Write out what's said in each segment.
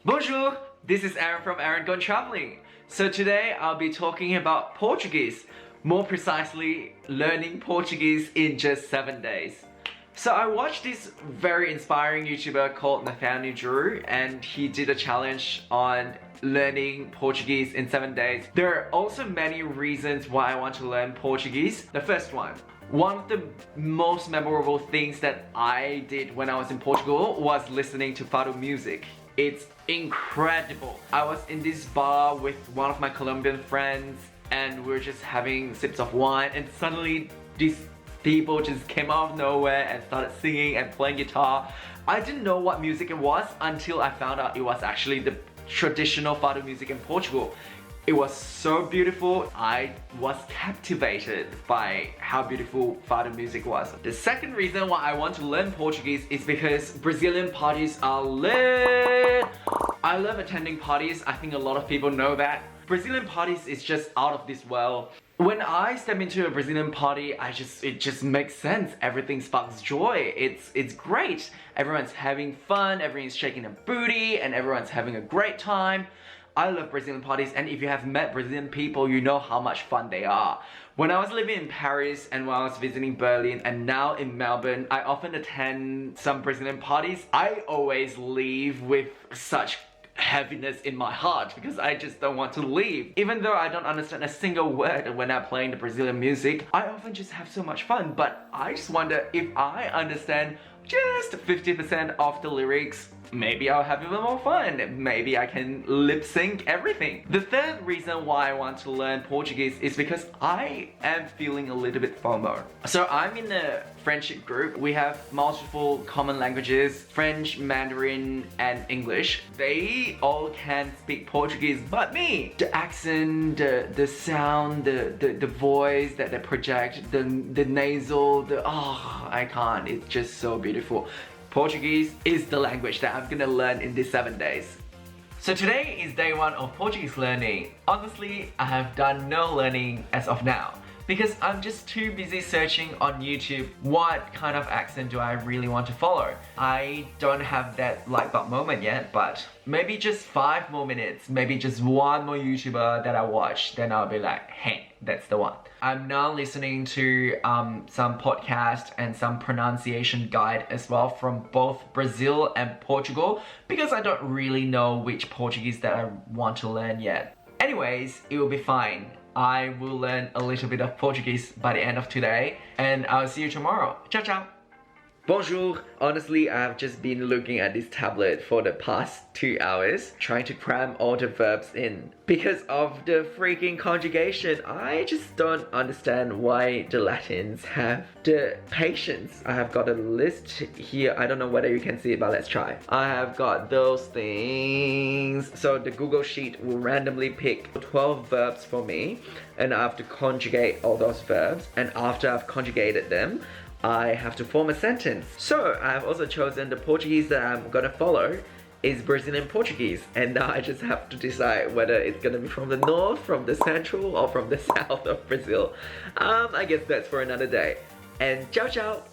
Bonjour, this is Aaron from Aaron Gone Traveling. So today I'll be talking about Portuguese, more precisely learning Portuguese in just 7 days. So I watched this very inspiring YouTuber called Nathaniel Drew, and he did a challenge on learning Portuguese in 7 days. There are also many reasons why I want to learn Portuguese. The first one of the most memorable things that I did when I was in Portugal was listening to fado music. It's incredible. I was in this bar with one of my Colombian friends and we were just having sips of wine, and suddenly these people just came out of nowhere and started singing and playing guitar. I didn't know what music it was until I found out it was actually the traditional fado music in Portugal. It was so beautiful. I was captivated by how beautiful fado music was. The second reason why I want to learn Portuguese is because Brazilian parties are lit. I love attending parties. I think a lot of people know that. Brazilian parties is just out of this world. When I step into a Brazilian party, it just makes sense. Everything sparks joy. It's great. Everyone's having fun, everyone's shaking a booty, and everyone's having a great time. I love Brazilian parties, and if you have met Brazilian people, you know how much fun they are. When I was living in Paris and when I was visiting Berlin and now in Melbourne, I often attend some Brazilian parties. I always leave with such heaviness in my heart because I just don't want to leave. Even though I don't understand a single word when I'm playing the Brazilian music, I often just have so much fun. But I just wonder, if I understand just 50% of the lyrics, maybe I'll have even more fun. Maybe I can lip sync everything. The third reason why I want to learn Portuguese is because I am feeling a little bit FOMO. So I'm in a friendship group. We have multiple common languages, French, Mandarin, and English. They all can speak Portuguese but me. The accent, the sound, the voice that they project, the nasal, I can't. It's just so beautiful. Portuguese is the language that I'm gonna learn in these 7 days. So today is day 1 of Portuguese learning. Honestly, I have done no learning as of now because I'm just too busy searching on YouTube what kind of accent do I really want to follow. I don't have that light bulb moment yet, but maybe just 5 more minutes, maybe just one more YouTuber that I watch, then I'll be like, hey, that's the one. I'm now listening to some podcast and some pronunciation guide as well from both Brazil and Portugal because I don't really know which Portuguese that I want to learn yet. Anyways, it will be fine. I will learn a little bit of Portuguese by the end of today, and I'll see you tomorrow. Ciao, ciao! Bonjour! Honestly, I've just been looking at this tablet for the past 2 hours, trying to cram all the verbs in. Because of the freaking conjugation, I just don't understand why the Latins have the patience. I have got a list here. I don't know whether you can see it, but let's try. I have got those things. So the Google Sheet will randomly pick 12 verbs for me, and I have to conjugate all those verbs. And after I've conjugated them, I have to form a sentence. So I've also chosen the Portuguese that I'm gonna follow is Brazilian Portuguese, and now I just have to decide whether it's gonna be from the north, from the central, or from the south of Brazil. I guess that's for another day. And ciao ciao!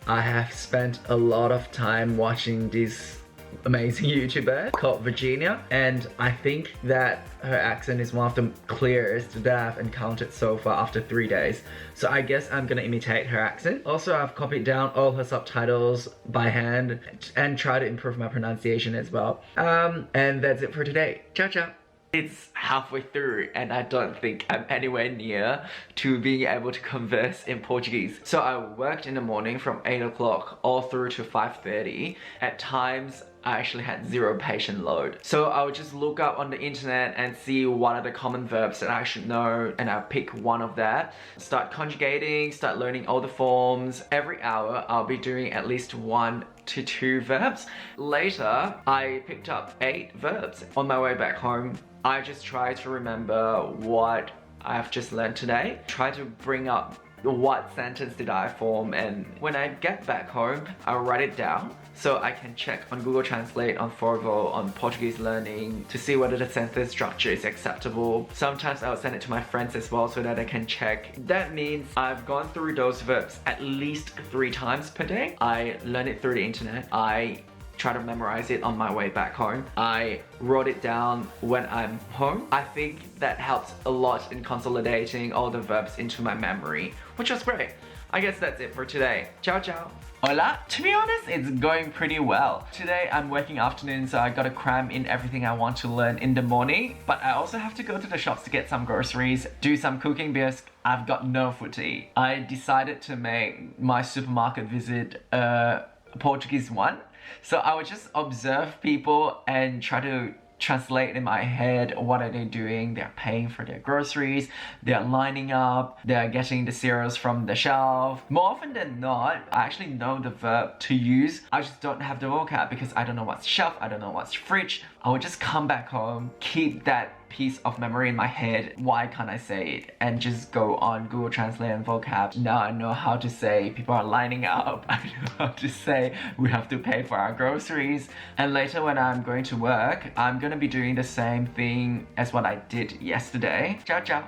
I have spent a lot of time watching this amazing YouTuber called Virginia, and I think that her accent is one of the clearest that I've encountered so far after 3 days. So I guess I'm gonna imitate her accent. Also, I've copied down all her subtitles by hand and try to improve my pronunciation as well. And that's it for today. Ciao ciao! It's halfway through and I don't think I'm anywhere near to being able to converse in Portuguese. So I worked in the morning from 8 o'clock all through to 5:30. At times, I actually had 0 patient load. So I would just look up on the internet and see what are the common verbs that I should know, and I'll pick one of that. Start conjugating, start learning all the forms. Every hour, I'll be doing at least 1 to 2 verbs. Later, I picked up 8 verbs. On my way back home, I just try to remember what I've just learned today. Try to bring up what sentence did I form, and when I get back home, I'll write it down so I can check on Google Translate, on Forvo, on Portuguese learning to see whether the sentence structure is acceptable. Sometimes I'll send it to my friends as well so that I can check. That means I've gone through those verbs at least 3 times per day. I learn it through the internet. I try to memorize it on my way back home. I wrote it down when I'm home. I think that helps a lot in consolidating all the verbs into my memory, which was great. I guess that's it for today. Ciao, ciao. Hola! To be honest, it's going pretty well. Today I'm working afternoon, so I gotta cram in everything I want to learn in the morning. But I also have to go to the shops to get some groceries, do some cooking because I've got no food to eat. I decided to make my supermarket visit a Portuguese one. So I would just observe people and try to translate in my head what are they doing. They're paying for their groceries, they're lining up, they're getting the cereals from the shelf. More often than not, I actually know the verb to use. I just don't have the vocab because I don't know what's shelf, I don't know what's fridge. I would just come back home, keep that piece of memory in my head, why can't I say it, and just go on Google Translate and vocab. Now I know how to say people are lining up, I know how to say we have to pay for our groceries. And later when I'm going to work, I'm gonna be doing the same thing as what I did yesterday. Ciao ciao.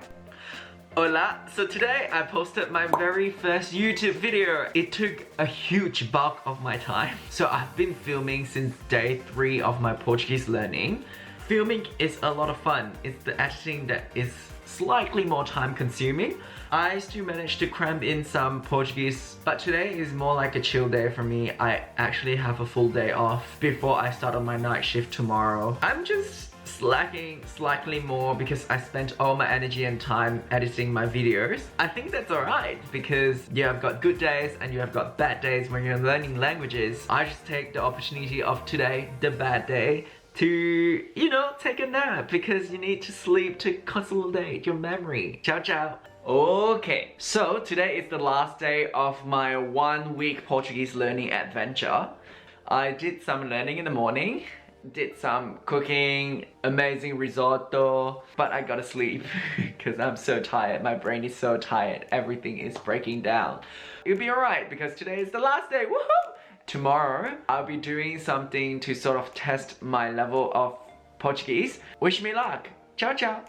Hola! So today I posted my very first YouTube video. It took a huge bulk of my time. So I've been filming since day 3 of my Portuguese learning. Filming is a lot of fun. It's the editing that is slightly more time consuming. I still managed to cram in some Portuguese, but today is more like a chill day for me. I actually have a full day off before I start on my night shift tomorrow. I'm just slacking slightly more because I spent all my energy and time editing my videos. I think that's alright because you have got good days and you have got bad days when you're learning languages. I just take the opportunity of today, the bad day, to, you know, take a nap because you need to sleep to consolidate your memory. Ciao, ciao. Okay, so today is the last day of my 1-week Portuguese learning adventure. I did some learning in the morning, did some cooking, amazing risotto, but I gotta sleep because I'm so tired. My brain is so tired. Everything is breaking down. It'll be alright because today is the last day. Woohoo! Tomorrow, I'll be doing something to sort of test my level of Portuguese. Wish me luck. Ciao, ciao.